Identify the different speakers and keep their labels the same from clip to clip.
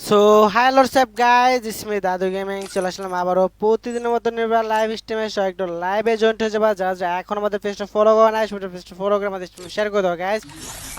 Speaker 1: So hello WhatsApp guys ইসমি দাদু gaming চলে আসলাম আবারও প্রতিদিনের মতো নির্ভর লাইভ স্ট্রিমে সহ একটু লাইভে জয়েন্ট হয়ে যাবা যারা যারা এখন আমাদের পেজটা ফলো করে নাই সেটা পেজটা ফলো করে আমাদের স্ট্রিম শেয়ার করে দাও গাইজ।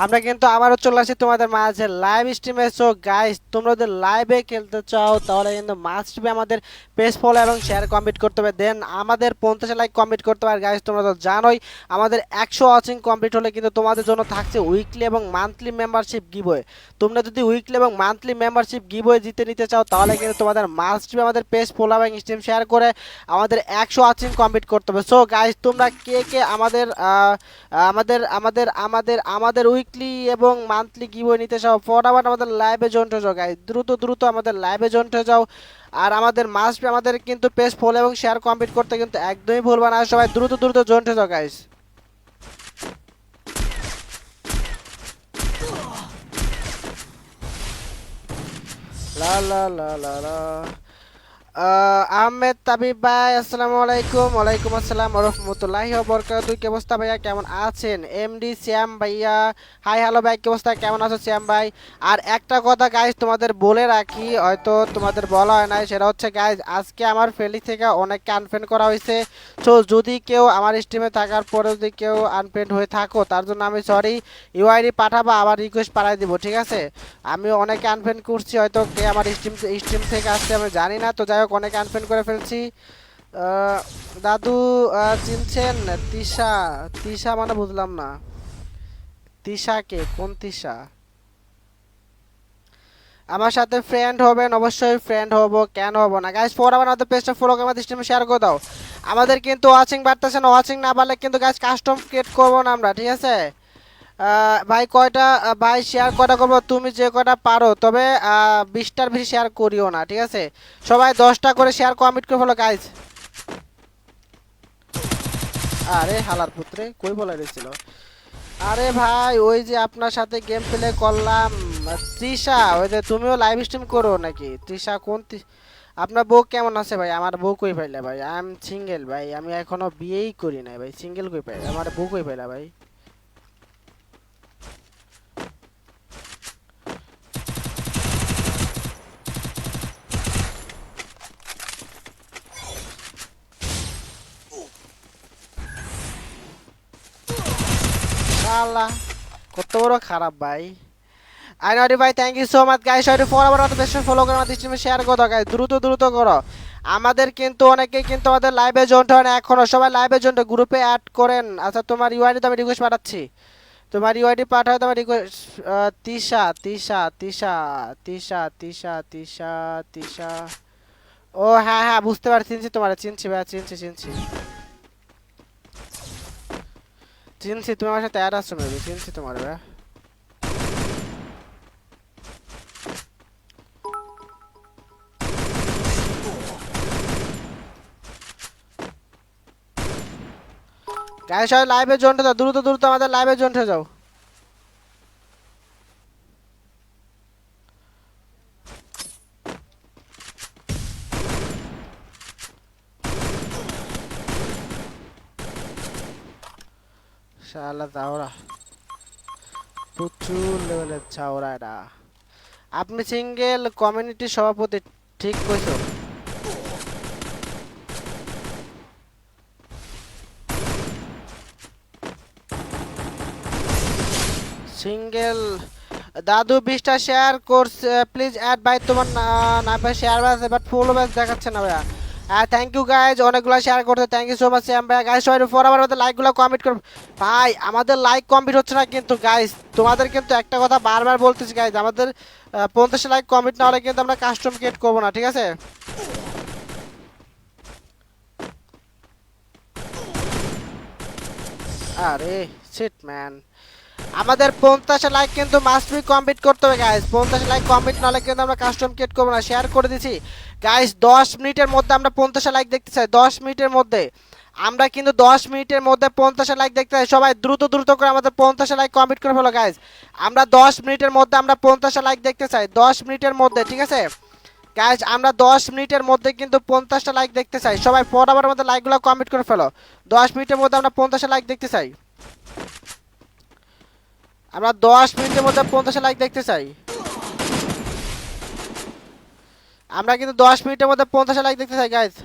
Speaker 1: আমরা কিন্তু আবারও চলে আসি তোমাদের মাঝে লাইভ স্ট্রিমে। সো গাইজ তোমরা যদি লাইভে খেলতে চাও তাহলে কিন্তু মাস্ট বি আমাদের পেজ ফলো এবং শেয়ার কমপ্লিট করতে হবে, দেন আমাদের 50 লাইক কমপ্লিট করতে হবে। আর গাইজ তোমরা তো জানোই আমাদের 100 ওয়াচিং কমপ্লিট হলে কিন্তু তোমাদের জন্য থাকছে উইকলি এবং মান্থলি মেম্বারশিপ গিভওয়ে। তোমরা যদি উইকলি এবং মান্থলি মেম্বারশিপ গিভওয়ে জিতে নিতে চাও তাহলে কিন্তু তোমাদের মাস্ট বি আমাদের পেজ ফলো এবং স্ট্রিম শেয়ার করে আমাদের 100 ওয়াচিং কমপ্লিট করতে হবে। সো গাইস তোমরা কে কে আমাদের আমাদের আমাদের আমাদের আমাদের উইকলি এবং মান্থলি গিভওয়ে নিতে চাও ফটাফট আমাদের লাইভে জয়েন্ট হয়ে যাও গাইস, দ্রুত দ্রুত আমাদের লাইভে জয়েন্ট হয়ে যাও। আর আমাদের মাস্ট বি আমাদের কিন্তু পেজ ফলো এবং শেয়ার কমপ্লিট করতে কিন্তু একদমই ভুলবা না, সবাই দ্রুত দ্রুত জয়েন্ট হয়ে যাও গাইস। লা লা লা লা লা আহমেদ তাবিব ভাই আসসালামু আলাইকুম। ওয়ালাইকুম আসসালাম রহমতুল্লাহি ওয়া বারাকাতুহু। কি অবস্থা ভাইয়া, কেমন আছেন? এমডি শ্যাম ভাইয়া হাই হ্যালো ভাই, কি অবস্থা, কেমন আছো শ্যাম ভাই? আর একটা কথা গাইজ তোমাদের বলে রাখি, হয়তো তোমাদের বলা হয় নাই, সেটা হচ্ছে গাইজ আজকে আমার ফেলি থেকে অনেককে আনফ্রেন্ড করা হয়েছে। সো যদি কেউ আমার স্ট্রিমে থাকার পরে যদি কেউ আনফ্রেন্ড হয়ে থাকো তার জন্য আমি সরি। ইউআইডি পাঠাবা, আবার রিকোয়েস্ট পাঠাই দিব, ঠিক আছে? আমি অনেকে আনফ্রেন্ড করছি, হয়তো কে আমার স্ট্রিম থেকে আসছে আমি জানি না, তো যাই হোক অনেকে আনফ্রেন্ড করে ফেলছি। দাদু চিনছেন? তিশা? তিশা মানে বুঝলাম না। তিশা কে? কোন তিশা? আমার সাথে ফ্রেন্ড হবেন, অবশ্যই ফ্রেন্ড হব, কেন হব না গাইস। ফর আবার আমাদের পেজটা ফলো করে আমাদের স্ট্রিমে শেয়ার করে দাও। আমাদের কিন্তু ওয়াচিং বাড়তেছে না, ওয়াচিং না বাড়লে কিন্তু গাইস কাস্টম ক্রিয়েট করবো না আমরা, ঠিক আছে? ভাই কয়টা ভাই শেয়ার কয়টা করবো? তুমি যে কয়টা পারো, তবে 20টার বেশি শেয়ার করিও না, ঠিক আছে? সবাই 10টা করে শেয়ার কমপ্লিট করে ফেলো গাইজ। আরে হালার পুত্রে কই বলে রেছিল? আরে ভাই ওই যে আপনার সাথে গেম প্লে করলাম, তৃষা, ওই যে তুমিও লাইভ স্ট্রিম করো নাকি? তৃষা কোন আপনার বউ কেমন আছে ভাই? আমার বউ কই পাইলা ভাই? আই এম সিঙ্গেল ভাই, আমি এখনো বিয়েই করি নাই ভাই, সিঙ্গেল কই পাইলা? আমার বউ কই পাইলা ভাই? শালা কত বড় খারাপ ভাই। আইনরি ভাই thank you so much guys. সবাই ফলো আবার আমাদের পেজটা ফলো করে আমাদের স্ট্রিমে শেয়ার করে দাও গাইস, দ্রুত দ্রুত করো। আমাদের কিন্তু অনেকেই কিন্তু আমাদের লাইভে জয়েন্ট হয় না এখনো, সবাই লাইভে জয়েন্ট গ্রুপে অ্যাড করেন। আচ্ছা তোমার ইউআইডি তো আমি রিকোয়েস্ট পাঠাচ্ছি, তোমার ইউআইডি পাঠাও, তোমার রিকোয়েস্ট। তিশা তিশা তিশা তিশা তিশা তিশা তিশা। ও হ্যাঁ হ্যাঁ বুঝতে পারছি, চিনছি তোমার, চিনছি ভাই, চিনছি চিনছি চিনছি, তুমি আমার সাথে অ্যাড আসছো মেবি, চিনছি তোমার ভাই। গাইস সবাই লাইভে জয়েন্ট হয়ে যাও, দ্রুত দ্রুত আমাদের লাইভে জয়েন্ট হয়ে যাও। শালা দাওরা, প্রচুর লেভেলের চাওরা এটা। আপনি সিঙ্গেল কমিউনিটি সভাপতি, ঠিক কইছো। সিঙ্গেল দাদু 20টা শেয়ার করছে, প্লিজ অ্যাড ভাই। তোমার না ভাই শেয়ার আছে বাট ফুল ব্যাচ দেখাচ্ছে না ভাইয়া। হ্যাঁ থ্যাংক ইউ গাইজ, অনেকগুলো শেয়ার করতে থ্যাংক ইউ সো মাচ শ্যাম ভাইয়া। গাইজ সবাই ফর আবার আমাদের লাইকগুলো কমপ্লিট করুন ভাই। আমাদের লাইক কমপ্লিট হচ্ছে না কিন্তু গাইজ, তোমাদের কিন্তু একটা কথা বারবার বলতেছি গাইজ, আমাদের 50 লাইক কমপ্লিট না হলে কিন্তু আমরা কাস্টম ক্রিয়েট করবো না, ঠিক আছে? আরে শিট ম্যান, আমাদের 50 লাইক কিন্তু মাস্ট বি কমপ্লিট করতে হবে গাইস। 50 লাইক কমপ্লিট না হলে কিন্তু আমরা কাস্টম ক্রিয়েট করব না। শেয়ার করে দিছি গাইস, 10 মিনিটের মধ্যে আমরা 50 লাইক দেখতে চাই, 10 মিনিটের মধ্যে। আমরা কিন্তু 10 মিনিটের মধ্যে 50 লাইক দেখতে চাই, সবাই দ্রুত দ্রুত করে আমাদের 50 লাইক কমপ্লিট করে ফেলো গাইস। আমরা 10 মিনিটের মধ্যে আমরা 50 লাইক দেখতে চাই, 10 মিনিটের মধ্যে, ঠিক আছে গাইস? আমরা 10 মিনিটের মধ্যে কিন্তু 50টা লাইক দেখতে চাই, সবাই ফটাফট আমাদের লাইকগুলো কমপ্লিট করে ফেলো। 10 মিনিটের মধ্যে আমরা 50 লাইক দেখতে চাই, আমরা 10 মিনিটের মধ্যে 50 লাইক দেখতে চাই। আমরা কিন্তু 10 মিনিটের মধ্যে 50 লাইক দেখতে চাই গাইজ।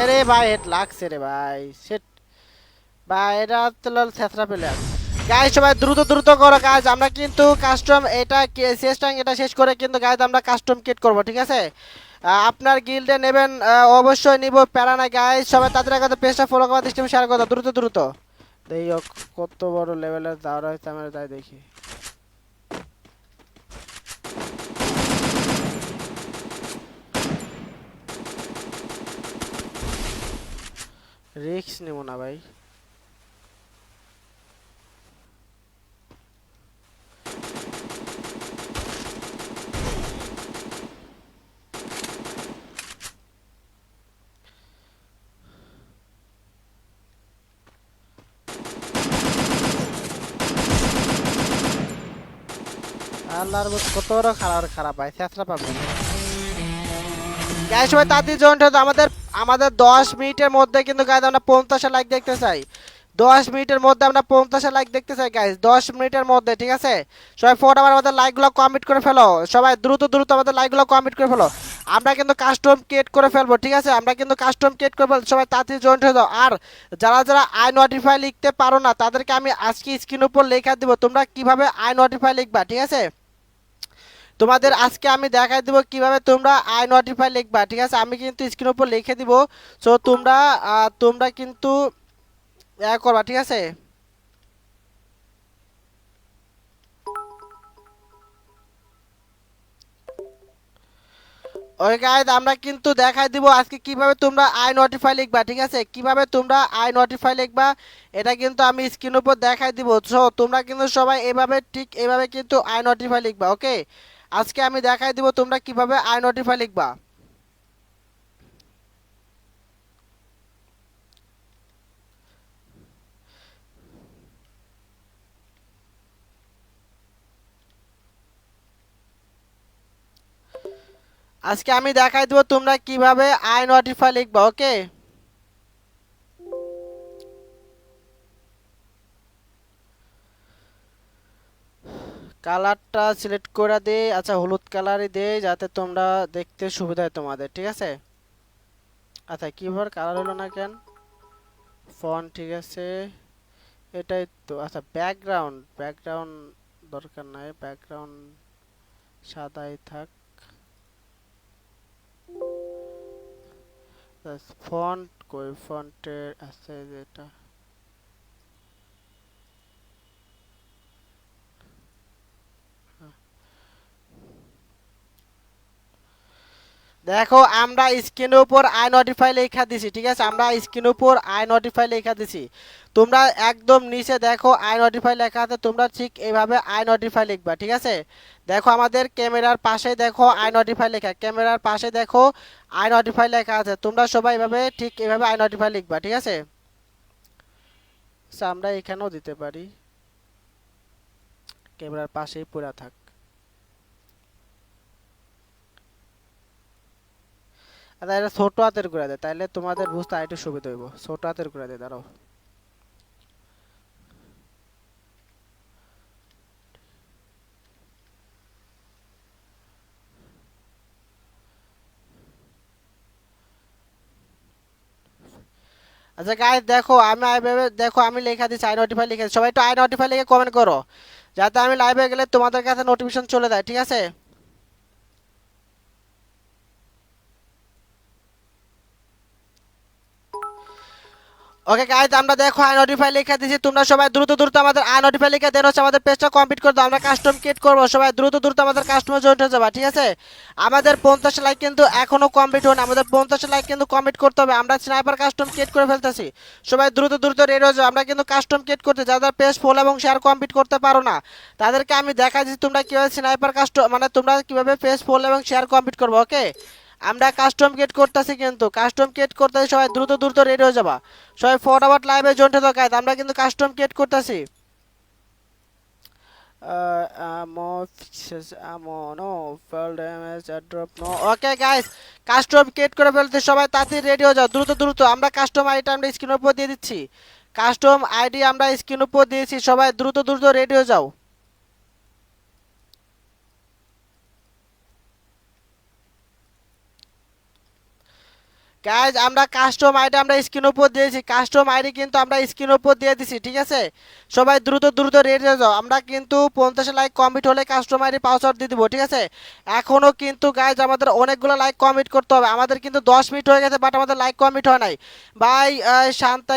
Speaker 1: আরে ভাই হেড লাগছে রে ভাই, সেট ভাই, এটা তো ছেঁচড়া প্লেয়ার। গাইজ সবাই দ্রুত দ্রুত করো গাইজ, আমরা কিন্তু কাস্টম এটা শেষ টাইম এটা শেষ করে কিন্তু গাইজ আমরা কাস্টম কিট করব, ঠিক আছে? আপনার গিল্ডে নেবেন, অবশ্যই নিব, প্যারা নাই গাইজ। সবাই তাদের আগে পেজটা ফলো করা, সিস্টেম শেয়ার করো দ্রুত দ্রুত। দেখি কত বড় লেভেলের দাঁড়া হয়েছে আমরা, তাই দেখি। রিস্ক নেব না ভাই। আল্লাহর কত বড় খারাপ খারাপ ভাই, ছেঁচড়া পাবো। গাইস সবাই তাড়াতাড়ি জয়েন্ট হতো, আমাদের আমাদের 10 মিনিটের মধ্যে কিন্তু গাইস আমরা 50 লাইক দেখতে চাই। 10 মিনিটের মধ্যে আমরা 50 লাইক দেখতে চাই গাইস, 10 মিনিটের মধ্যে, ঠিক আছে? সবাই ফটাফট আমাদের লাইকগুলো কমপ্লিট করে ফেলো, সবাই দ্রুত দ্রুত আমাদের লাইকগুলো কমপ্লিট করে ফেলো। আমরা কিন্তু কাস্টম ক্রিয়েট করে ফেলবো, ঠিক আছে? আমরা কিন্তু কাস্টম ক্রিয়েট করে ফেলবো, সবাই তাড়াতাড়ি জয়েন্ট হয়ে দাও। আর যারা যারা আই নোটিফাই লিখতে পারো না তাদেরকে আমি আজকে স্ক্রিনের উপর লেখা দিব তোমরা কিভাবে আই নোটিফাই লিখবা, ঠিক আছে? তোমাদের আজকে আমি দেখাই দিব কিভাবে তোমরা আই নোটিফাই লিখবা, ঠিক আছে? আমি কিন্তু স্ক্রিনের উপর লিখে দিব, সো তোমরা তোমরা কিন্তু করবা, ঠিক আছে? ওকে গাইস, আমরা কিন্তু দেখাই দিব আজকে কিভাবে তোমরা আই নোটিফাই লিখবা, ঠিক আছে? কিভাবে তোমরা আই নোটিফাই লিখবা এটা কিন্তু আমি স্ক্রিনের উপর দেখাই দিব। সো তোমরা কিন্তু সবাই এভাবে, ঠিক এভাবে কিন্তু আই নোটিফাই লিখবা, ওকে? আজকে আমি দেখাই দিব তোমরা কিভাবে আই নোটিফাই লিখবা। আজকে আমি দেখাই দিব তোমরা কিভাবে আই নোটিফাই লিখবা, ওকে? কালারটা সিলেক্ট করে দে, আচ্ছা হলুদ কালারই দে যাতে তোমরা দেখতে সুবিধা হয় তোমাদের, ঠিক আছে? আচ্ছা কিভাবে কালার হলো না কেন? ফন্ট ঠিক আছে, এটাই তো। আচ্ছা ব্যাকগ্রাউন্ড, ব্যাকগ্রাউন্ড দরকার নাই, ব্যাকগ্রাউন্ড সাদাই থাক। ফন্ট কই, ফন্টের আছে যেটা, দেখো আমরা স্ক্রিনের উপর আই নোটিফাই লেখা দিছি, ঠিক আছে? আমরা স্ক্রিনের উপর আই নোটিফাই লেখা দিছি, তোমরা একদম নিচে দেখো আই নোটিফাই লেখা আছে, তোমরা ঠিক এইভাবে আই নোটিফাই লিখবা, ঠিক আছে? দেখো আমাদের ক্যামেরার পাশে দেখো আই নোটিফাই লেখা, ক্যামেরার পাশে দেখো আই নোটিফাই লেখা আছে, তোমরা সবাই এভাবে ঠিক এইভাবে আই নোটিফাই লিখবা, ঠিক আছে? আচ্ছা আমরা এখানেও দিতে পারি, ক্যামেরার পাশেই পুরা থাক। আচ্ছা এটা ছোট হাতের করে দে, তাইলে তোমাদের বুঝতে আরেকটু সুবিধা হইব। ছোট হাতের করে দে, দাঁড়াও। আচ্ছা গাইস দেখো আমি এইভাবে দেখো আমি লেখা দিচ্ছি আই নোটিফাই লিখে, সবাই একটু আই নোটিফাই লিখে কমেন্ট করো যাতে আমি লাইভে গেলে তোমাদের কাছে নোটিফিকেশন চলে যায়, ঠিক আছে? ওকে গাইজ আমরা দেখো আই নোটিফাই লেখা দিয়েছি, তোমরা সবাই দ্রুত দ্রুত আমাদের আই নোটিফাই লিখে দেন হচ্ছে আমাদের পেজটা কমপ্লিট করে দাও, আমরা কাস্টম ক্রিয়েট করবো, সবাই দ্রুত দ্রুত আমাদের কাস্টমার জয়েন্ট হয়ে যাবা, ঠিক আছে? আমাদের 50 লাইক কিন্তু এখনো কমপ্লিট হয়নি, আমাদের 50 লাইক কিন্তু কমপ্লিট করতে হবে, আমরা স্নাইপার কাস্টম ক্রিয়েট করে ফেলতেছি, সবাই দ্রুত দ্রুত রেডি হয়ে যাও। আমরা কিন্তু কাস্টম ক্রিয়েট করতে যাদের পেজ ফলো এবং শেয়ার কমপ্লিট করতে পারো না তাদেরকে আমি দেখা দিচ্ছি তোমরা কিভাবে স্নাইপার কাস্টম মানে তোমরা কিভাবে পেজ ফলো এবং শেয়ার কমপ্লিট করবো, ওকে? আমরা কাস্টম ক্রিয়েট করতেছি, কিন্তু কাস্টম ক্রিয়েট করতেছি, সবাই দ্রুত দ্রুত রেডি হয়ে যাবা, সবাই ফটাফট লাইভে জয়েন্ট হতে গাইজ, আমরা কিন্তু কাস্টম ক্রিয়েট করতেছি। ammo fixes ammo no fall damage drop no okay guys custom create করে ফেলতে সবাই তাড়াতাড়ি রেডি হয়ে যাও দ্রুত দ্রুত আমরা কাস্টম আইডি আমরা স্ক্রিনের উপর দিয়ে দিচ্ছি কাস্টম আইডি আমরা স্ক্রিনের উপর দিয়েছি সবাই দ্রুত দ্রুত রেডি হয়ে যাও গাইজ আমরা কাস্টম আইডি আমরা স্ক্রিন উপর দিয়েছি কাস্টম আইডি কিন্তু আমরা স্ক্রিন উপর দিয়ে দিছি ঠিক আছে সবাই দ্রুত দ্রুত রেডি হয়ে যাও আমরা কিন্তু 50 লাইক কমপ্লিট হলে কাস্টম আইডি পাসওয়ার্ড দিয়ে দিব ঠিক আছে এখনো কিন্তু গাইজ আমাদের অনেকগুলো লাইক কমপ্লিট করতে হবে আমাদের কিন্তু 10 মিনিট হয়ে গেছে বাট আমাদের লাইক কমপ্লিট হয় নাই ভাই শান্তা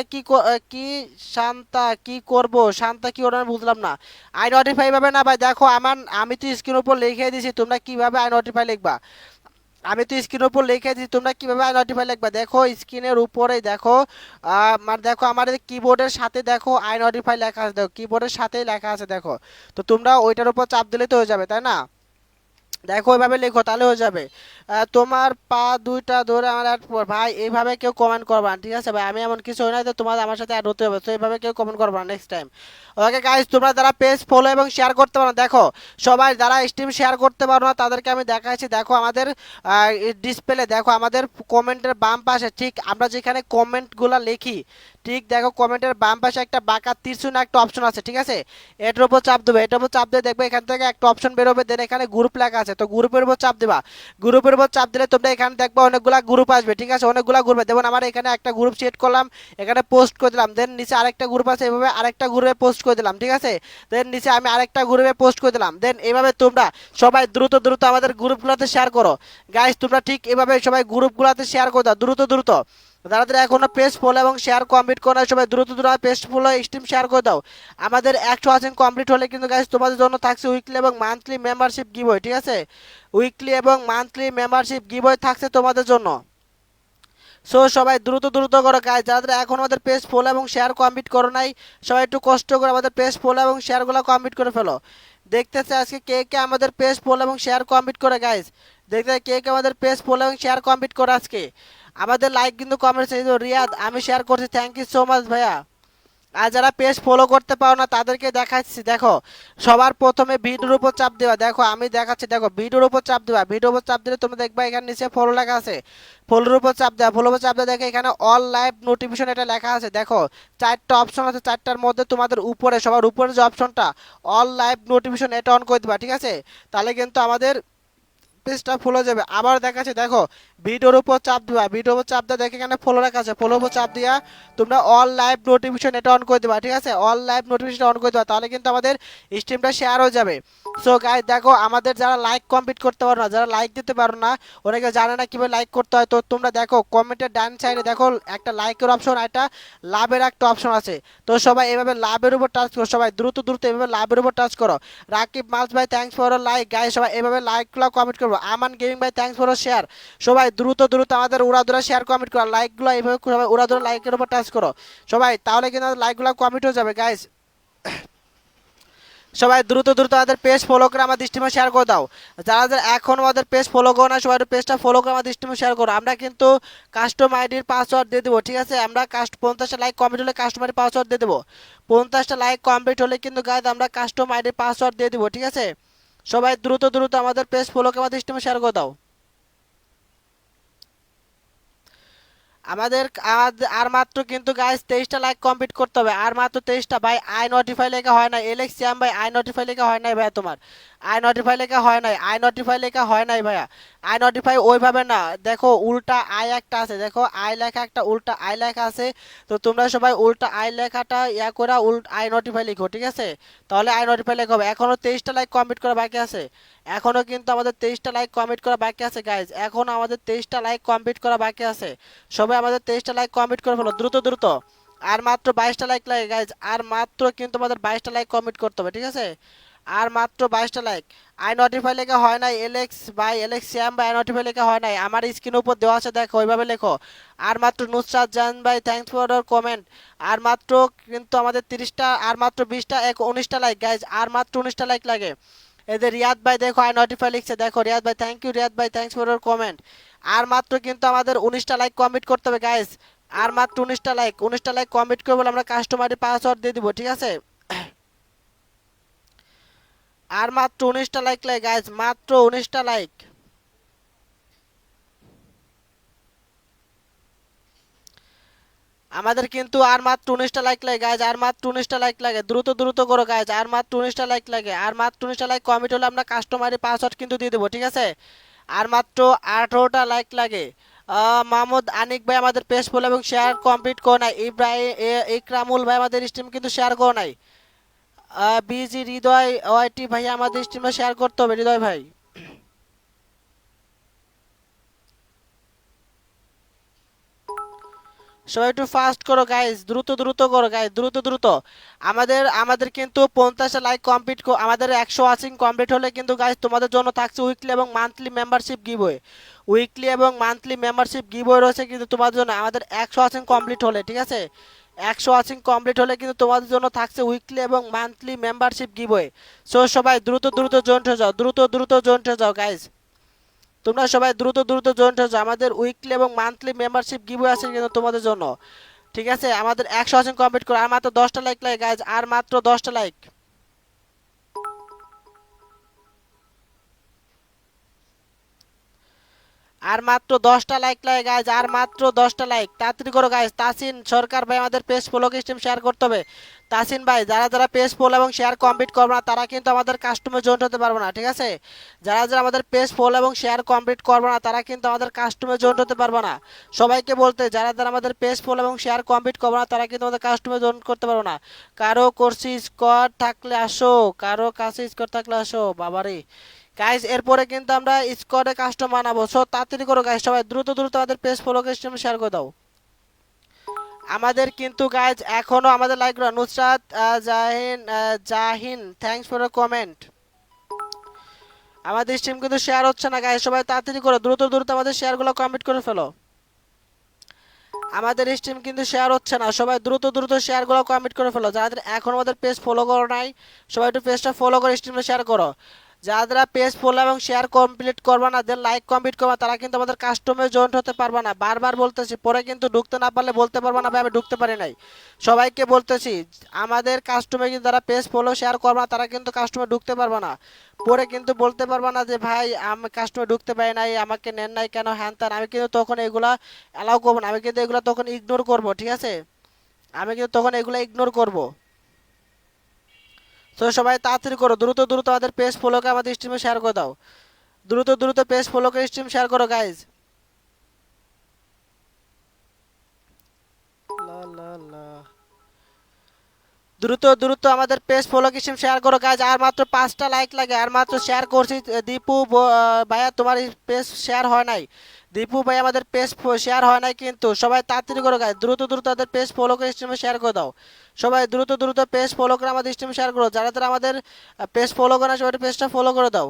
Speaker 1: কি শান্তা কি করব শান্তা কি ওরা আমি বুঝলাম না আই নোটিফাই পাবে না ভাই দেখো আমি তো স্ক্রিন উপর লিখে দিয়েছি তোমরা কিভাবে আই নোটিফাই লিখবা আমি তো স্ক্রিনের উপর লিখে দিই তোমরা কিভাবে আই নোটিফাই লিখবা দেখো স্ক্রিনের উপরেই দেখো মানে দেখো আমাদের কিবোর্ডের সাথে দেখো আই নোটিফাই লেখা আছে দেখো কিবোর্ডের সাথেই লেখা আছে দেখো তো তোমরা ওইটার উপর চাপ দিলে তো হয়ে যাবে তাই না দেখো ওইভাবে লেখো তাহলে হয়ে যাবে তোমার পা দুইটা ধরে আমার অ্যাড ভাই এইভাবে কেউ কমেন্ট করবা না, ঠিক আছে ভাই আমি এমন কিছু হই না তো তোমার আমার সাথে অ্যাড হতে হবে তো এইভাবে কেউ কমেন্ট করবা নেক্সট টাইম ওকে গাইস তোমরা যারা পেজ ফলো এবং শেয়ার করতে পারো না, দেখো সবাই যারা স্ট্রিম শেয়ার করতে পারো না তাদেরকে আমি দেখাচ্ছি দেখো আমাদের ডিসপ্লে দেখো আমাদের কমেন্টের বাম পাশে ঠিক আমরা যেখানে কমেন্টগুলো লিখি ঠিক দেখো কমেন্টের বাম পাশে একটা বাঁকা তীরচিহ্ন একটা অপশন আছে ঠিক আছে এটার উপর চাপ দেবে এটার উপর চাপ দিয়ে দেখবে এখান থেকে একটা অপশন বেরোবে দেন এখানে গ্রুপ লেখা আছে তো গ্রুপের উপর চাপ দেবা গ্রুপের উপর চাপ দিলে তোমরা এখানে দেখবে অনেকগুলা গ্রুপ আসবে ঠিক আছে অনেকগুলা গ্রুপ যেমন আমার এখানে একটা গ্রুপ সেট করলাম এখানে পোস্ট করে দিলাম দেন নিচে আরেকটা গ্রুপ আছে এভাবে আরেকটা গ্রুপে পোস্ট করে দিলাম ঠিক আছে দেন নিচে আমি আরেকটা গ্রুপে পোস্ট করে দিলাম দেন এইভাবে তোমরা সবাই দ্রুত দ্রুত আমাদের গ্রুপগুলোতে শেয়ার করো গাইস তোমরা ঠিক এভাবে সবাই গ্রুপগুলোতে শেয়ার করে দাও দ্রুত দ্রুত যারা যারা এখনো পেজ ফলো এবং শেয়ার কমপ্লিট করে সবাই দ্রুত দ্রুত পেজ ফলো স্ট্রিম শেয়ার করে দাও আমাদের 100% কমপ্লিট হলে কিন্তু গাইস তোমাদের জন্য থাকছে উইকলি এবং মান্থলি মেম্বারশিপ গিভওয়ে ঠিক আছে উইকলি এবং মান্থলি মেম্বারশিপ গিভওয়ে থাকছে তোমাদের জন্য সো সবাই দ্রুত দ্রুত করো গাইস যারা যারা এখন আমাদের পেজ ফলো এবং শেয়ার কমপ্লিট করো নাই সবাই একটু কষ্ট করে আমাদের পেজ ফলো এবং শেয়ারগুলো কমপ্লিট করে ফেলো দেখতেছে আজকে কে কে আমাদের পেজ ফলো এবং শেয়ার কমপ্লিট করে গাইস দেখতে কে কে আমাদের পেজ ফলো এবং শেয়ার কমপ্লিট করে আজকে আমাদের লাইক কিন্তু কমেন্টস রিয়াদ আমি শেয়ার করছি থ্যাংক ইউ সো মাচ ভাইয়া আর যারা পেজ ফলো করতে পারো না তাদেরকে দেখাচ্ছি দেখো সবার প্রথমে ভিডিওর উপর চাপ দেওয়া দেখো আমি দেখাচ্ছি দেখো ভিডিওর উপর চাপ দেওয়া ভিডিওর উপর চাপ দিলে তোমরা দেখবা এখানে নিচে ফলো লেখা আছে ফলোর উপর চাপ দেওয়া ফলোর উপর চাপ দেওয়া দেখো এখানে অল লাইভ নোটিফিকেশন এটা লেখা আছে দেখো চারটা অপশন আছে চারটার মধ্যে তোমাদের উপরে সবার উপরে যে অপশনটা অল লাইভ নোটিফিকেশন এটা অন করে দিবা ঠিক আছে তাহলে কিন্তু আমাদের পেজটা ফলো যাবে আবার দেখাচ্ছে দেখো ভিডিওর উপর চাপ দিবা ভিডিওর উপর চাপ দিয়ে দেখে এখানে ফলো রাখা আছে ফলোর উপর চাপ দিয়া তোমরা অল লাইভ নোটিফিকেশন এটা অন করে দিবা ঠিক আছে অল লাইভ নোটিফিকেশন অন করে দিবা তাহলে কিন্তু আমাদের স্ট্রিমটা শেয়ার হয়ে যাবে সো গাইস দেখো আমাদের যারা লাইক কমপ্লিট করতে পারো না যারা লাইক দিতে পারো না অনেকে জানে না কিভাবে লাইক করতে হয় তো তোমরা দেখো কমেন্টের ডান সাইডে দেখো একটা লাইকের অপশন একটা লাভের একটা অপশন আছে তো সবাই এভাবে লাভের উপর টাচ করো সবাই দ্রুত দ্রুত এভাবে লাভের উপর টাচ করো রাকিব মালস ভাই থ্যাঙ্কস ফর লাইক গাইস সবাই এভাবে লাইকগুলো কমেন্ট করবো আমান গেমিং ভাই থ্যাঙ্কস ফর শেয়ার সবাই দ্রুত দ্রুত আমাদের উড়াদুরা শেয়ার কমেন্ট করো লাইকগুলো এইভাবে সবাই উড়াদুরা লাইকের উপর টাচ করো সবাই তাহলে কিন্তু লাইকগুলো কমেন্ট হয়ে যাবে গাইস সবাই দ্রুত দ্রুত আমাদের পেজ ফলো করে আমাদের স্ট্রিমে শেয়ার করে দাও যারা যারা এখন আমাদের পেজ ফলো করো না সবাই পেজটা ফলো করে আমাদের স্ট্রিমে শেয়ার করো আমরা কিন্তু কাস্টম আইডির পাসওয়ার্ড দিয়ে দেবো ঠিক আছে আমরা 50টা লাইক কমপ্লিট হলে কাস্টম আইডির পাসওয়ার্ড দিয়ে দেবো 50টা লাইক কমপ্লিট হলে কিন্তু গাইজ আমরা কাস্টম আইডির পাসওয়ার্ড দিয়ে দেবো ঠিক আছে সবাই দ্রুত দ্রুত আমাদের পেজ ফলো করে আমাদের স্ট্রিমে শেয়ার করে দাও আমাদের আর মাত্র কিন্তু গাইস 23টা লাইক কমপ্লিট করতে হবে আর মাত্র 23টা ভাই আই নোটিফাই লেখা হয় না এলেক্স শ্যাম ভাই আই নোটিফাই লেখা হয় নাই ভাই তোমার আই নোটিফাই লেখা হয় নাই আই নোটিফাই লেখা হয় নাই ভাইয়া আই নোটিফাই ওইভাবে না দেখো উল্টা আই একটা আছে দেখো আই লেখা একটা উল্টা আই লেখা আছে তো তোমরা সবাই উল্টা আই লেখাটা করে আই নোটিফাই লিখো ঠিক আছে তাহলে আই নোটিফাই লেখা হবে এখনো 23টা লাইক কমপ্লিট করা বাকি আছে এখনো কিন্তু আমাদের 23টা লাইক কমপ্লিট করা বাকি আছে গাইজ এখনো আমাদের 23টা লাইক কমপ্লিট করা বাকি আছে সবাই আমাদের 23টা লাইক কমপ্লিট করে ফেলো দ্রুত দ্রুত আর মাত্র 22টা লাইক লাগে গাইজ আর মাত্র কিন্তু আমাদের 22টা লাইক কমপ্লিট করতে হবে ঠিক আছে আর মাত্র 22টা লাইক আই নোটিফাই লেখা হয় নাই এলেক্স ভাই এলেক্স শ্যাম ভাই আই নোটিফাই লেখা হয় নাই আমার স্ক্রিনের উপর দেওয়া আছে দেখো ওইভাবে লেখো আর মাত্র নুসরাত জান ভাই থ্যাঙ্কস ফর ইওর কমেন্ট আর মাত্র কিন্তু আমাদের 30টা আর মাত্র 20টা 19টা লাইক গাইজ আর মাত্র 19টা লাইক লাগে এই যে রিয়াদ ভাই দেখো আই নোটিফাই লিখছে দেখো রিয়াদ ভাই থ্যাংক ইউ রিয়াদ ভাই থ্যাঙ্কস ফর ইওর কমেন্ট আর মাত্র কিন্তু আমাদের 19টা লাইক কমপ্লিট করতে হবে গাইস আর মাত্র 19টা লাইক কমপ্লিট করে বলে আমরা কাস্টমারের পাসওয়ার্ড দিয়ে দিব ঠিক আছে আর মাত্র 19টা লাইক লাগে গাইজ, মাত্র 19টা লাইক। আমাদের কিন্তু আর মাত্র 19টা লাইক লাগে গাইজ, আর মাত্র 19টা লাইক লাগে, দ্রুত দ্রুত করো গাইজ, আর মাত্র 19টা লাইক লাগে, আর মাত্র 19টা লাইক কমিট হলে আমরা কাস্টমারি পাসওয়ার্ড কিন্তু দিয়ে দেবো, ঠিক আছে। আর মাত্র 18টা লাইক লাগে। মাহমুদ আনিক ভাই আমাদের পেজ ফলো এবং শেয়ার কমপ্লিট করো নাই, ইব্রাহিম ইকরামুল ভাই আমাদের স্ট্রিম কিন্তু শেয়ার করো নাই। বিজি হৃদয় ওয়াইটি ভাই আমাদের স্ট্রিমে শেয়ার করতে হবে হৃদয় ভাই। সবাই একটু ফাস্ট করো গাইজ, দ্রুত দ্রুত করো গাইজ, দ্রুত দ্রুত। আমাদের আমাদের কিন্তু 50টা লাইক কমপ্লিট, আমাদের 100 ওয়াচিং কমপ্লিট হলে কিন্তু গাইজ তোমাদের জন্য থাকছে উইকলি এবং মান্থলি মেম্বারশিপ গিভওয়ে। উইকলি এবং মান্থলি মেম্বারশিপ গিভওয়ে রয়েছে কিন্তু তোমাদের জন্য, আমাদের 100 ওয়াচিং কমপ্লিট হলে, ঠিক আছে। 100 ওয়াচিং কমপ্লিট হলে কিন্তু তোমাদের জন্য থাকছে উইকলি এবং মান্থলি মেম্বারশিপ গিভওয়ে। সো সবাই দ্রুত দ্রুত জয়েন্ট হয়ে যাও, দ্রুত দ্রুত জয়েন্ট হয়ে যাও গাইজ। তোমরা সবাই দ্রুত দ্রুত জয়েন্ট হয়ে যাও, আমাদের উইকলি এবং মান্থলি মেম্বারশিপ গিভওয়ে আছে কিন্তু তোমাদের জন্য, ঠিক আছে। আমাদের 100 ওয়াচিং কমপ্লিট করে আর মাত্র 10টা লাইক লাগে গাইজ, আর মাত্র 10টা লাইক। আর মাত্র 10টা লাইক লাগে গাইজ, আর মাত্র 10টা লাইক, তাড়াতাড়ি করো গাইজ। তাসিন সরকার ভাই আমাদের পেজ ফলোকে স্ট্রিম শেয়ার করতে হবে। তাসিন ভাই, যারা যারা পেজ ফলো এবং শেয়ার কমপ্লিট করবে না তারা কিন্তু আমাদের কাস্টমার জয়েন্ট হতে পারবে না, ঠিক আছে। যারা যারা আমাদের পেজ ফলো এবং শেয়ার কমপ্লিট করবে না তারা কিন্তু আমাদের কাস্টমার জয়েন্ট হতে পারবে না। সবাইকে বলতে, যারা যারা আমাদের পেজ ফলো এবং শেয়ার কমপ্লিট করবে না তারা কিন্তু আমাদের কাস্টমার জয়েন্ট করতে পারবে না। কারো করছি স্কোয়াড থাকলে আসো, কারো কাছে স্কোয়াড থাকলে আসো, বাবারে গাইস। এরপরে কিন্তু আমরা স্কোয়াডে কাস্টম বানাবো, সো তাড়াতাড়ি করো গাইস, সবাই দ্রুত দ্রুত আমাদের পেজ ফলো করে শেয়ার করে দাও। আমাদের কিন্তু গাইজ এখনো আমাদের like Nusrat Jahin Jahin thanks for comment. আমাদের স্ট্রিম কিন্তু শেয়ার হচ্ছে না গাইজ, সবাই তাড়াতাড়ি করো, দ্রুত দ্রুত আমাদের শেয়ারগুলো কমপ্লিট করে ফেলো। আমাদের স্ট্রিম কিন্তু শেয়ার হচ্ছে না, সবাই দ্রুত দ্রুত শেয়ারগুলো কমপ্লিট করে ফেলো। যাদের এখন আমাদের পেজ ফলো করো নাই সবাই একটু পেজটা ফলো করে স্ট্রিমে শেয়ার করো। যারা পেজ ফলো এবং শেয়ার কমপ্লিট করবে না, যাদের লাইক কমপ্লিট করবে তারা কিন্তু আমাদের কাস্টমে জয়েন্ট হতে পারবে না। বারবার বলতেছি, পরে কিন্তু ঢুকতে না পারলে বলতে পারবো না ভাই আমি ঢুকতে পারি নাই। সবাইকে বলতেছি, আমাদের কাস্টমে কিন্তু যারা পেজ ফলো শেয়ার করবে না তারা কিন্তু কাস্টমে ঢুকতে পারবে না। পরে কিন্তু বলতে পারবো না যে ভাই আমি কাস্টমে ঢুকতে পারি নাই, আমাকে নেন নাই কেন, হ্যান ত্যান। আমি কিন্তু তখন এগুলা অ্যালাউ করবো না, আমি কিন্তু এগুলো তখন ইগনোর করবো, ঠিক আছে। আমি কিন্তু তখন এগুলো ইগনোর করবো। তো সবাই তাড়াতাড়ি করো, দ্রুত দ্রুত আমাদের পেজ ফলোকে আমাদের স্ট্রিমে শেয়ার করে দাও, দ্রুত দ্রুত পেজ ফলোকে স্ট্রিম শেয়ার করো গাইজ। লা লা লা, দ্রুত দ্রুত আমাদের পেজ ফলোকে স্ট্রিম শেয়ার করো গাইজ, আর মাত্র 5টা লাইক লাগে, আর মাত্র শেয়ার করছি। দীপু ভাইয়া তোমার পেজ শেয়ার হয় নাই, দীপু ভাই আমাদের পেজ শেয়ার হয় নাই কিন্তু, সবাই তাড়াতাড়ি করো গাইজ, দ্রুত দ্রুত আমাদের পেজ ফলোকে স্ট্রিমে শেয়ার করে দাও। সবাই দ্রুত দ্রুত পেজ ফলো করে আমাদের স্ট্রিমে শেয়ার করো, যারা যারা আমাদের পেজ ফলো করে না সবাই পেজটা ফলো করে দাও।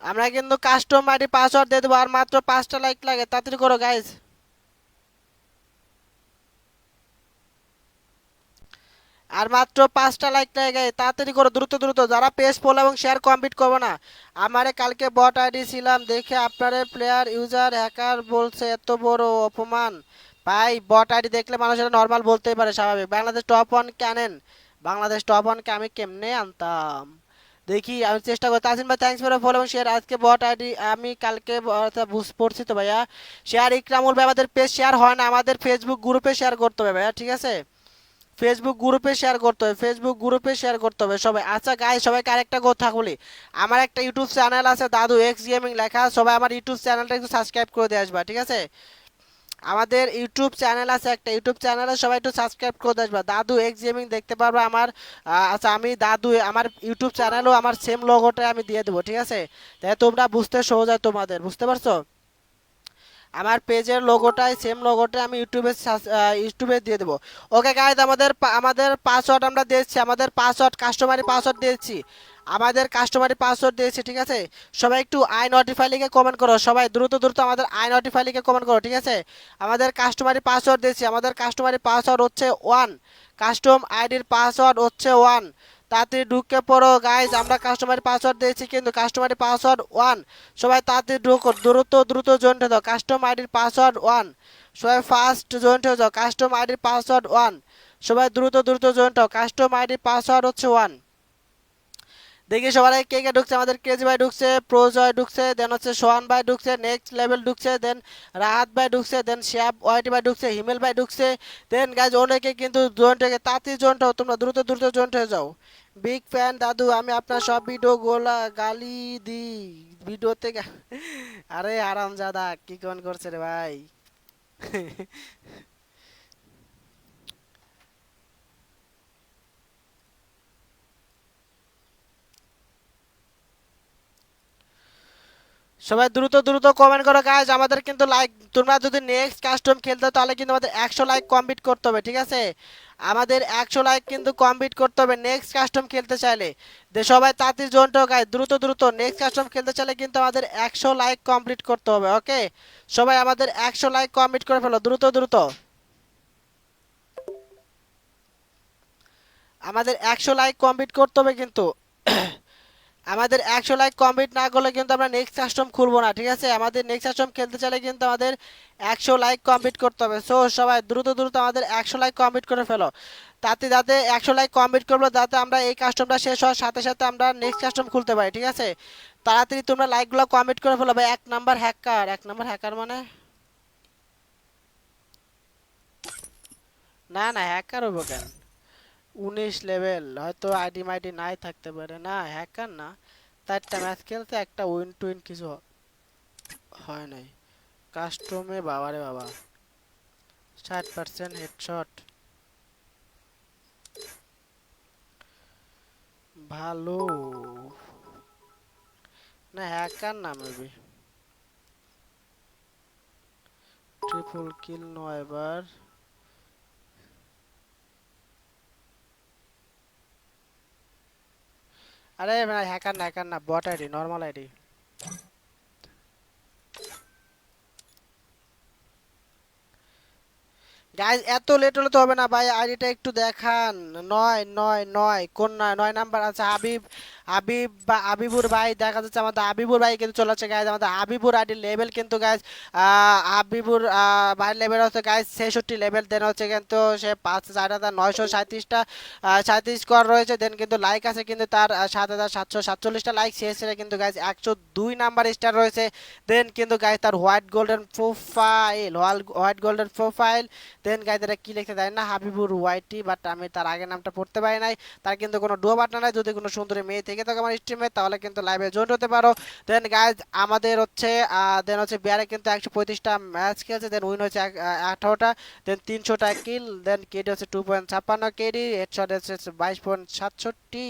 Speaker 1: আমরা কিন্তু কাস্টম আইডি পাসওয়ার্ড দিয়ে দেবো, আর মাত্র 5টা লাইক লাগে, তাড়াতাড়ি করো গাইজ। আর মাত্র 5টা লাইক লাগে, তাড়াতাড়ি করো, দ্রুত দ্রুত। যারা পেজ ফলো এবং শেয়ার কমপ্লিট করবো না, আমারে কালকে বট আইডি ছিলাম দেখে আপনারে প্লেয়ার ইউজার হ্যাকার বলছে, এত বড় অপমান। ভাই বট আইডি দেখলে মানুষ এটা নর্মাল বলতেই পারে, স্বাভাবিক। Bangladesh top one Canon, Bangladesh top ওয়ানকে আমি কেমনে আনতাম দেখি, আমি চেষ্টা করি। তাজিন ভাই থ্যাঙ্কস ফর ফলো এবং শেয়ার। আজকে বট আইডি আমি কালকে পড়ছি তো ভাইয়া। শেয়ার ইকরামুল ভাই, আমাদের পেজ শেয়ার হয় না, আমাদের ফেসবুক গ্রুপে শেয়ার করতে হবে ভাইয়া, ঠিক আছে। ফেসবুক গ্রুপে শেয়ার করতে হবে, ফেসবুক গ্রুপে শেয়ার করতে হবে সবাই। আচ্ছা গাই, সবাইকে আরেকটা কথা বলি, আমার একটা ইউটিউব চ্যানেল আছে দাদু এক্স গেমিং লেখা, সবাই আমার ইউটিউব চ্যানেলটা একটু সাবস্ক্রাইব করে দিয়ে আসবা, ঠিক আছে। আমাদের ইউটিউব চ্যানেল আছে একটা, ইউটিউব চ্যানেলে সবাই একটু সাবস্ক্রাইব করে দিয়ে আসবা, দাদু এক্স গেমিং দেখতে পারবে আমার। আচ্ছা আমি দাদু, আমার ইউটিউব চ্যানেলও আমার সেম লোগোটা আমি দিয়ে দেবো, ঠিক আছে। তাই তোমরা বুঝতে সহজ হয় তোমাদের, বুঝতে পারছো। আমার পেজের লোগোটাই সেম লোগোটা আমি ইউটিউবে দিয়ে দেবো। ওকে গাইজ, আমাদের পাসওয়ার্ড আমরা দিয়েছি, আমাদের পাসওয়ার্ড কাস্টমারি পাসওয়ার্ড দিয়েছি, আমাদের কাস্টমারি পাসওয়ার্ড দিয়েছি, ঠিক আছে। সবাই একটু আই নোটিফাই লিখে কমেন্ট করো, সবাই দ্রুত দ্রুত আমাদের আই নোটিফাই লিখে কমেন্ট করো, ঠিক আছে। আমাদের কাস্টমারি পাসওয়ার্ড দিয়েছি, আমাদের কাস্টমারি পাসওয়ার্ড হচ্ছে 1, কাস্টম আইডির পাসওয়ার্ড হচ্ছে 1। তাড়াতাড়ি ঢুকে পড়ো গাইজ, আমরা কাস্টমারের পাসওয়ার্ড দিয়েছি কিন্তু কাস্টমারের পাসওয়ার্ড 1। সবাই তাড়াতাড়ি ঢুকো, দ্রুত দ্রুত জয়েন্ট হয়ে যাও, কাস্টম আইডির পাসওয়ার্ড 1। সবাই ফার্স্ট জয়েন্ট হয়ে যাও, কাস্টম আইডির পাসওয়ার্ড 1। সবাই দ্রুত দ্রুত জয়েন্ট হও, কাস্টম আইডির পাসওয়ার্ড হচ্ছে 1। দেখি সবাই কে কে ঢুকছে, আমাদের কেজি ভাই ঢুকছে, প্রজয় ঢুকছে, দেন হচ্ছে সোহান ভাই ঢুকছে, নেক্সট লেভেল ঢুকছে, দেন রাহাত ভাই ঢুকছে, দেন শ্যাব ওয়াইটি ভাই ঢুকছে, হিমেল ভাই ঢুকছে, দেন গাইজ অনেকে কিন্তু জয়েন্ট হয়ে তাড়াতাড়ি জয়েন্ট হও, তোমরা দ্রুত দ্রুত জয়েন্ট হয়ে যাও। বিগ ফ্যান দাদু, আমি আপনার সব ভিডিও গোলা গালি দিই ভিডিওতে আরে আরামজাদা কি কোন করছে রে ভাই। সবাই দ্রুত দ্রুত কমেন্ট করো গাইজ, আমাদের কিন্তু লাইক, তোমরা যদি নেক্সট কাস্টম খেলতে হয়, তাহলে কিন্তু আমাদের 100 লাইক কমপ্লিট করতে হবে, ঠিক আছে? আমাদের 100 লাইক কিন্তু কমপ্লিট করতে হবে নেক্সট কাস্টম খেলতে চাইলে। সবাই তাড়াতাড়ি জয়েন্ট হও গাইজ, দ্রুত দ্রুত নেক্সট কাস্টম খেলতে চাইলে কিন্তু আমাদের 100 লাইক কমপ্লিট করতে হবে, ওকে? সবাই আমাদের 100 লাইক কমপ্লিট করে ফেলো দ্রুত দ্রুত। আমাদের 100 লাইক কমপ্লিট করতে হবে কিন্তু। আমাদের 100 লাইক কমপ্লিট না করলে কিন্তু আমরা নেক্সট কাস্টম খুলবো না, ঠিক আছে? আমাদের নেক্সট কাস্টম খেলতে চাইলে কিন্তু আমাদের 100 লাইক কমপ্লিট করতে হবে। সো সবাই দ্রুত দ্রুত আমাদের 100 লাইক কমপ্লিট করে ফেলো, তাতে যাতে 100 লাইক কমপ্লিট করবো, যাতে আমরা এই কাস্টমটা শেষ হওয়ার সাথে সাথে আমরা নেক্সট কাস্টম খুলতে পারি, ঠিক আছে? তাড়াতাড়ি তোমরা লাইকগুলো কমপ্লিট করে ফেলো ভাই। 1 নাম্বার হ্যাকার, 1 নাম্বার হ্যাকার মানে না না, হ্যাকার হবো কেন? 19 লেভেল, হয়তো আইডি মাইডি নাই থাকতে পারে, না হ্যাকার না। 4টা ম্যাচ খেলতে একটা উইন টুইন কিছু হয় নাই। কাস্টমে বাবারে বাবা, 60% হেডশট, ভালো না, হ্যাকার না মেবি। ট্রিপল কিল 9 বার। আরে ভাই হ্যাকার না, হ্যাকার না, bot ID, normal ID. Guys এত লেট হলে তো হবে না ভাই, আইডিটা একটু দেখান। 9 9 9 কোন 9 নাম্বার আছে? হাবিব, হাবিব বা আবিবুর ভাই দেখা যাচ্ছে, আমাদের আবিবুর ভাই কিন্তু চলে আসছে গাইজ। আমাদের আবিবুর আইডির লেভেল কিন্তু গাইজ, আবিবুর ভাইয়ের লেভেল হচ্ছে গাইজ 66 লেভেল। দেন হচ্ছে কিন্তু সে 5,937টা 37 স্কোর রয়েছে। দেন কিন্তু লাইক আছে কিন্তু তার 7,747টা লাইক, সে ছেড়ে কিন্তু গাইজ 102 নাম্বার স্টার রয়েছে। দেন কিন্তু গাইজ তার white golden profile, white golden profile. Then guys এটা কি লিখতে দেয় না, হাবিবুর ওয়াইটি, বাট আমি তার আগের নামটা পড়তে পারি নাই। তার কিন্তু কোনো ডুয়ো বাটনা নাই। যদি কোনো সুন্দরী মেয়ে থেকে থাকে আমার স্ট্রিমে, তাহলে কিন্তু লাইভে জয়েন হতে পারো। দেন গাইজ আমাদের হচ্ছে দেন হচ্ছে বিয়ারে কিন্তু 135টা ম্যাচ খেলছে, দেন উইন হচ্ছে 18টা, দেন 300টা কিল, দেন কেডি হচ্ছে 2.56 কেডি, হেডশট হচ্ছে 22.67।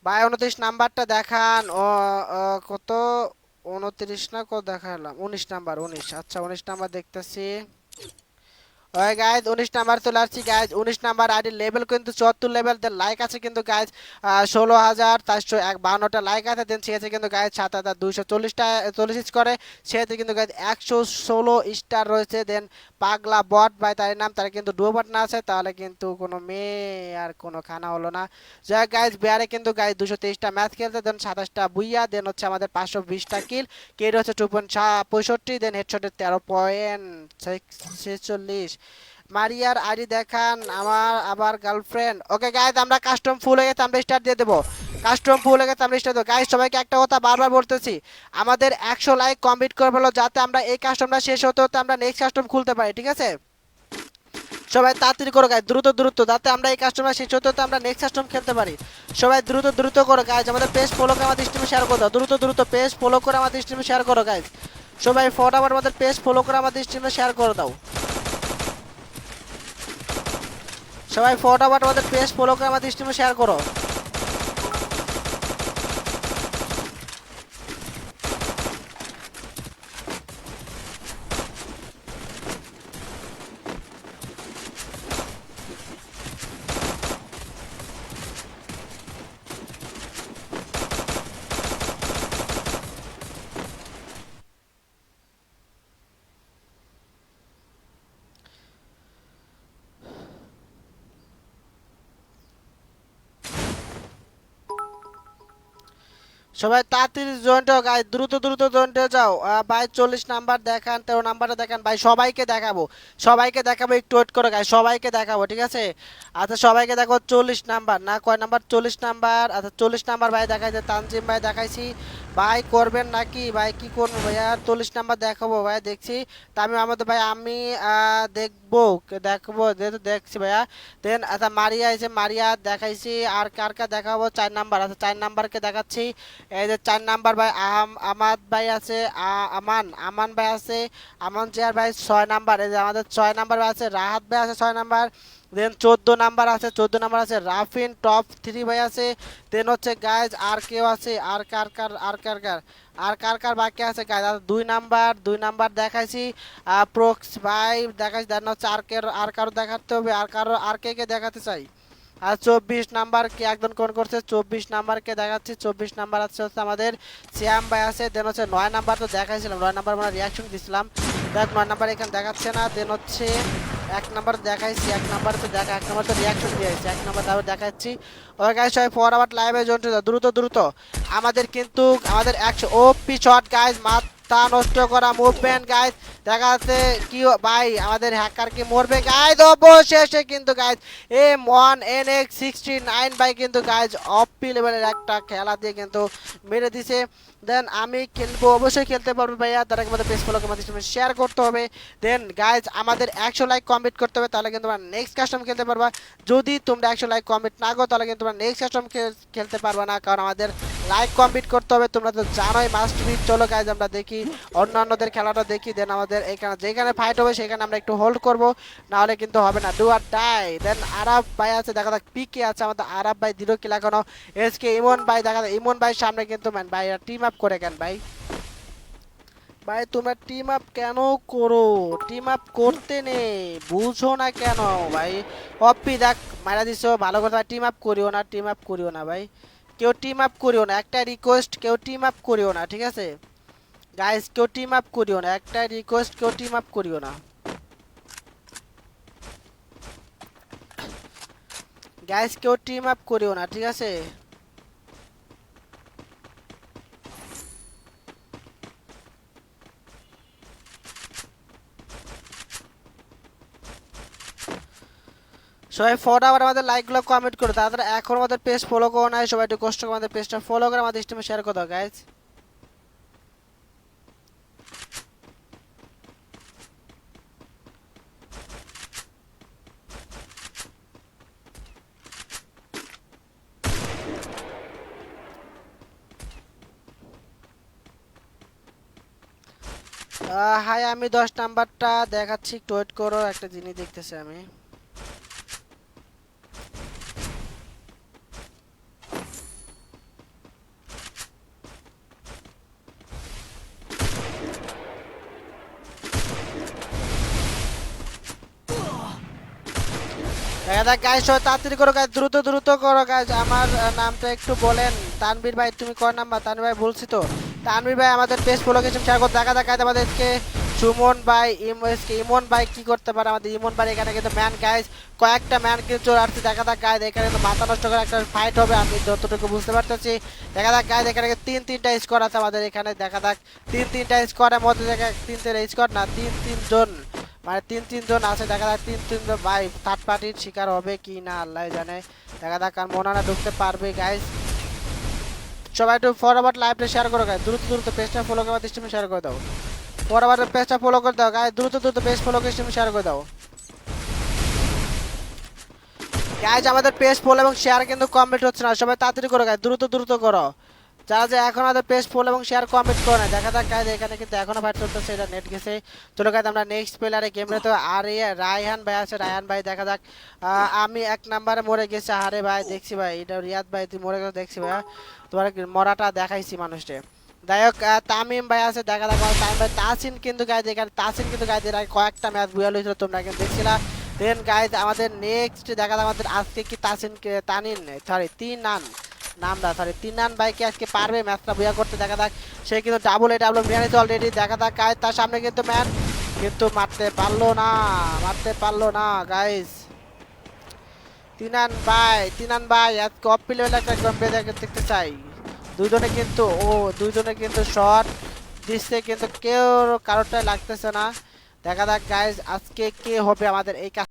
Speaker 1: ভাই 29 নাম্বারটা দেখান। ও কত, 29 না কত দেখালাম, 19 নাম্বার, 19, আচ্ছা 19 নাম্বার দেখতেছি। ওই গাইজ 19 নাম্বার চলে আসছি গাইজ। 19 নাম্বার আইডি লেভেল কিন্তু 74 লেভেল। দেন লাইক আছে কিন্তু গাইজ 16,452টা লাইক আছে। দেন সে আছে কিন্তু গাইজ 7,240 করে, সেতে কিন্তু গাইজ 116 স্টার রয়েছে। দেন পাগলা বট ভাই তার নাম, তার কিন্তু ডুয়ো বাটন আছে, তাহলে কিন্তু কোনো মেয়ে আর কোনো খানা হলো না। যাই গাইজ বিয়ারে কিন্তু গাইজ 223টা ম্যাচ খেলতে, দেন 27টা বুইয়া, দেন হচ্ছে আমাদের 520টা কিল, কেড হচ্ছে 2.65, দেন হেডশটের 13.46। মারিয়ার আইডি দেখান, আমার আবার গার্লফ্রেন্ড। ওকে গাইজ আমরা কাস্টম ফুল হয়ে গেছে, আমরা স্টার্ট দিয়ে দেবো। কাস্টম ফুল হয়ে গেছে, আমরা স্টার্ট দেবো। গাইজ সবাইকে একটা কথা বারবার বলতেছি, আমাদের 100 লাইক কমপ্লিট করে ফেলো, যাতে আমরা এই কাস্টমটা শেষ হতে হতে আমরা নেক্সট কাস্টম খুলতে পারি, ঠিক আছে? সবাই তাড়াতাড়ি করো গাইজ, দ্রুত দ্রুত, যাতে আমরা এই কাস্টমার শেষ হতে হতে আমরা নেক্সট কাস্টম খেলতে পারি। সবাই দ্রুত দ্রুত করো গাইজ, আমাদের পেজ ফলো করে আমাদের স্ট্রিমে শেয়ার করে দাও, দ্রুত দ্রুত পেজ ফলো করে আমাদের স্ট্রিমে শেয়ার করো গাইজ। সবাই ফটাফট আমাদের পেজ ফলো করে আমাদের স্ট্রিমে শেয়ার করে দাও। সবাই ফটাফট আমাদের পেজ ফলো করে আমাদের স্ট্রিমে শেয়ার করো। সবাই তাড়াতাড়ি জয়েন্ট হও গাইস, দ্রুত দ্রুত জয়েন্ট হয়ে যাও। ভাই 40 নাম্বার দেখান, 13 নাম্বারটা দেখান ভাই, সবাইকে দেখাবো, সবাইকে দেখাবো, একটু ওয়েট করো গাইস, সবাইকে দেখাবো ঠিক আছে। আচ্ছা সবাইকে দেখো 40 নাম্বার না কয় নাম্বার, 40 নাম্বার। আচ্ছা 40 নাম্বার ভাই দেখাইছে, তানজিম ভাই দেখাইছি। ভাই করবেন নাকি ভাই, কি করবো ভাইয়া, 40 নাম্বার দেখাবো ভাই, দেখছি। তামিম আহমেদ ভাই আমি দেখবো, দেখবো যেহেতু দেখছি ভাইয়া। দেন আচ্ছা মারিয়া এসে, মারিয়া দেখাইছি। আর কার কার দেখাবো, 4 নাম্বার। আচ্ছা 4 নাম্বারকে দেখাচ্ছি। এই যে 4 নাম্বার ভাই আমাদ ভাই আছে, আমান আমান ভাই আছে, আমান জিয়ার ভাই 6 নাম্বার। এই যে আমাদের 6 নাম্বার ভাই আছে, রাহাত ভাই আছে 6 নাম্বার। দেন 14 নাম্বার আছে, 14 নাম্বার আছে রাফিন টপ 3 ভাই আছে। দেন হচ্ছে গাইজ আর কেউ আছে, আর কার কার আর কার কার আর কার কার বাকি আছে গাইজ। আর 2 নাম্বার, 2 নাম্বার দেখাইছি। প্রক্স ভাই দেখাইছি। দেন হচ্ছে আর কারো দেখাতে হবে, আর কারো আর কে কে দেখাতে চাই। আর 24 নাম্বার কে একজন কোন করছে, 24 নাম্বারকে দেখাচ্ছি। 24 নাম্বার আছে হচ্ছে আমাদের শ্যাম ভাই আছে। দেন হচ্ছে 9 নাম্বার তো দেখাইছিলাম, 9 নাম্বার মানে রিয়াকশন দিছিলাম। দেখ 9 নাম্বার এখানে দেখাচ্ছে না। দেন হচ্ছে 1 নাম্বার দেখাইছি, 1 নাম্বার তো দেখা, 1 নাম্বার তো রিয়াকশন দিয়েছি, 1 নাম্বার তারপর দেখাচ্ছি। ওকে গাইস সবাই ফর আবার লাইভে জয়েন হয়ে যাও, দ্রুত দ্রুত। আমাদের কিন্তু আমাদের 100 ওপি শট গাইস, মাথা নষ্ট করা মুভমেন্ট গাইস। দেখা যাচ্ছে কি ভাই আমাদের হ্যাকার কি মরবে গাইজ, অবশেষে কিন্তু গাইজ M1NX69 ভাই কিন্তু গাইজ অপি লেভেলের একটা খেলা দিয়ে কিন্তু মেরে দিছে। দেন আমি খেলবো, অবশ্যই খেলতে পারবো ভাইয়া, তার আগে আমাদের পেজ ফলো করে আমাদের শেয়ার করতে হবে। দেন গাইজ আমাদের 100 লাইক কমপ্লিট করতে হবে, তাহলে কিন্তু তোমরা নেক্সট কাস্টম খেলতে পারবা। যদি তোমরা 100 লাইক কমপ্লিট না করো তাহলে কিন্তু তোমরা নেক্সট কাস্টম খেলতে পারবা না, কারণ আমাদের লাইক কমপ্লিট করতে হবে, তোমরা তো জানোই মাস্ট বি। চলো গাইজ আমরা দেখি অন্যান্যদের খেলাটা দেখি। দেন আমাদের এখানে যেখানে ফাইট হবে সেখানে আমরা একটু হোল্ড করব, না হলে কিন্তু হবে না, ডু আর ডাই। দেন আরাব ভাই আছে, দেখা যাক পিকে আছে আমাদের আরাব ভাই, 0 কিল এখনো। এসকে ইমন ভাই, দেখা যাক ইমন ভাই সামনে কিন্তু ম্যান ভাই টিম আপ করে কেন ভাই, ভাই তোমরা টিম আপ কেন করো, টিম আপ করতে নেই বুঝো না কেন ভাই। অপি দেখ মারা দিছো, ভালো কথা টিম আপ করিও না, টিম আপ করিও না ভাই, কেউ টিম আপ করিও না, একটা রিকোয়েস্ট, কেউ টিম আপ করিও না ঠিক আছে গাইস, কেউ টিম আপ করিও না, একটা রিকোয়েস্ট, কেউ টিম আপ করিও না গাইস, কেউ টিম আপ করিও না ঠিক আছে। সবাই ফটো আবার আমাদের লাইকগুলো কমেন্ট করো, তাড়াতাড়ি এখন আমাদের পেজ ফলো করো নাই, সবাই একটু কষ্ট করে আমাদের পেজটা ফলো করে আমাদের স্ট্রিমে শেয়ার করে দাও গাইস। হাই আমি 10 নাম্বারটা দেখাচ্ছি, একটু ওয়েট করো, একটা জিনিস দেখতেছি আমি। গাইস সবাই তাড়াতাড়ি করো গাইস, দ্রুত দ্রুত করো গাইস। আমার নামটা একটু বলেন, তানবীর ভাই তুমি কয় নাম্বার, তানবীর ভাই বলছি তো। তানবীর ভাই আমাদের পেজ ফলো করেছেন, শেয়ার করতে, দেখা দেখা আমাদেরকে সুমন ভাই ইমন ভাই কি করতে পারে, আমাদের ইমন ভাই এখানে কিন্তু ম্যান গাইস, কয়েকটা ম্যান কিন্তু চলে আসছে, দেখা যাক গাইস এখানে কিন্তু মাথা নষ্ট করে একটা ফাইট হবে, আমি যতটুকু বুঝতে পারতেছি। দেখা যাক গাইস এখানে 3-3টা স্কোর আছে আমাদের এখানে, দেখা যাক 3-3টা স্কোরের মধ্যে দেখা 3-3 স্কোর না 3-3 জন, মানে 3-3 জন আছে, দেখা যাক 3-3 জন ভাই থার্ড পার্টির শিকার হবে কি না আল্লাহ জানে। দেখা যাক আর মোনানা ঢুকতে পারবে গাইস। সবাই একটু ফরওয়ার্ড লাইভটা শেয়ার করো গাইস, দ্রুত দ্রুত পেজটা ফলো করে আমাদের স্ট্রিমে শেয়ার করে দাও, ফরওয়ার্ড পেজটা ফলো করে দাও গাইস, দ্রুত দ্রুত পেজ ফলো করে স্ট্রিমে শেয়ার করে দাও গাইস। আমাদের পেজ ফলো এবং শেয়ার কিন্তু কমপ্লিট হচ্ছে না, সবাই তাড়াতাড়ি করো গাইস, দ্রুত দ্রুত করো, যারা যে এখন আমাদের পেজ ফলো এবং শেয়ার কমপ্লিট করে না। দেখা যাক গাইস এখানে কিন্তু এখনো ফাইট চলতেছে, এটা নেট গেছে। চলো গাইস আমরা নেক্সট প্লেয়ারে গেম রে তো, আর রায়হান ভাই আছে, রায়হান ভাই দেখা যাক। আমি 1 নাম্বারে মরে গেছি, আরে ভাই দেখছি ভাই, এটা রিয়াদ ভাই তুই মরে গেছো দেখছি ভাই, তোমার মরাটা দেখাইছি মানুষকে। যাই হোক তামিম ভাই আছে, দেখা যাক তামিম ভাই। তাসিন কিন্তু গাইজ এখানে, তাসিন কিন্তু গাইজ এর আগে কয়েকটা ম্যাচ বুয়াল হয়েছিল, তোমরা কিন্তু দেখছিলা। দেন গাইজ আমাদের নেক্সট দেখা যাক আমাদের আজকে কি তানিন সরি নামটা সরি তিনান ভাইকে আজকে পারবে ম্যাচটা বুয়া করতে, দেখা যাক। সে কিন্তু ডাবল মেরে নিয়েছে অলরেডি, দেখা যাক গাইজ তার সামনে কিন্তু ম্যান কিন্তু মারতে পারলো না গাইজ। তিনান ভাই আজকে অফ লেভেল একটা দেখতে চাই, দুইজনে কিন্তু শট দিচ্ছে, কিন্তু কেউ কারোরটাই লাগতেছে না। দেখা যাক গাইজ আজকে কে হবে আমাদের এই